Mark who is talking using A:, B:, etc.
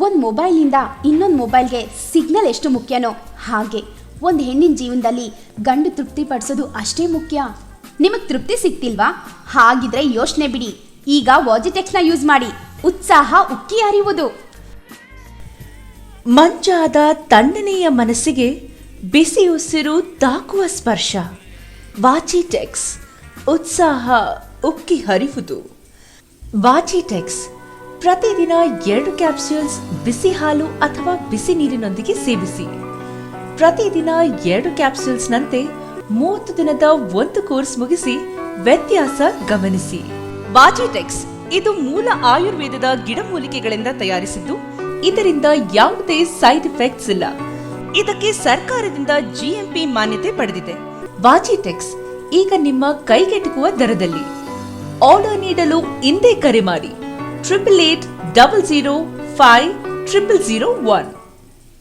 A: ಒಂದು ಮೊಬೈಲಿಂದ ಇನ್ನೊಂದು ಮೊಬೈಲ್ಗೆ ಸಿಗ್ನಲ್ ಎಷ್ಟು ಮುಖ್ಯನೋ ಹಾಗೆ ಒಂದು ಹೆಣ್ಣಿನ ಜೀವನದಲ್ಲಿ ಗಂಡು ತೃಪ್ತಿಪಡಿಸೋದು ಅಷ್ಟೇ ಮುಖ್ಯ. ನಿಮಗೆ ತೃಪ್ತಿ ಸಿಗ್ತಿಲ್ವಾ? ಹಾಗಿದ್ರೆ ಯೋಚನೆ ಬಿಡಿ, ಈಗ ವಾಜಿಟೆಕ್ಸ್ನ ಯೂಸ್ ಮಾಡಿ. ಉತ್ಸಾಹ ಉಕ್ಕಿ ಹರಿಯುವುದು.
B: ಮಂಜಾದ ತಣ್ಣನೆಯ ಮನಸ್ಸಿಗೆ ಬಿಸಿ ಉಸಿರು ತಾಕುವ ಸ್ಪರ್ಶ. ವಾಜಿಟೆಕ್ಸ್, ಉತ್ಸಾಹ ಉಕ್ಕಿ ಹರಿಯುವುದು. ವಾಜಿಟೆಕ್ಸ್ ಪ್ರತಿದಿನ 2 ಕ್ಯಾಪ್ಸ್ಯೂಲ್ಸ್ ಬಿಸಿ ಹಾಲು ಅಥವಾ ಬಿಸಿ ನೀರಿನೊಂದಿಗೆ ಸೇವಿಸಿ. ಪ್ರತಿದಿನ 2 ಕ್ಯಾಪ್ಸ್ಯೂಲ್ಸ್ನಂತೆ 30 ದಿನದ ಒಂದು ಕೋರ್ಸ್ ಮುಗಿಸಿ ವ್ಯತ್ಯಾಸ ಗಮನಿಸಿ. ವಾಜಿಟೆಕ್ಸ್ ಇದು ಮೂಲ ಆಯುರ್ವೇದದ ಗಿಡಮೂಲಿಕೆಗಳಿಂದ ತಯಾರಿಸಿದ್ದು, ಇದರಿಂದ ಯಾವುದೇ ಸೈಡ್ ಎಫೆಕ್ಟ್ಸ್ ಇಲ್ಲ. ಇದಕ್ಕೆ ಸರ್ಕಾರದಿಂದ GMP ಮಾನ್ಯತೆ ಪಡೆದಿದೆ. ವಾಜಿಟೆಕ್ಸ್ ಈಗ ನಿಮ್ಮ ಕೈಗೆಟುಕುವ ದರದಲ್ಲಿ. ಆರ್ಡರ್ ನೀಡಲು ಇಂದೇ ಕರೆ ಮಾಡಿ 8880050001.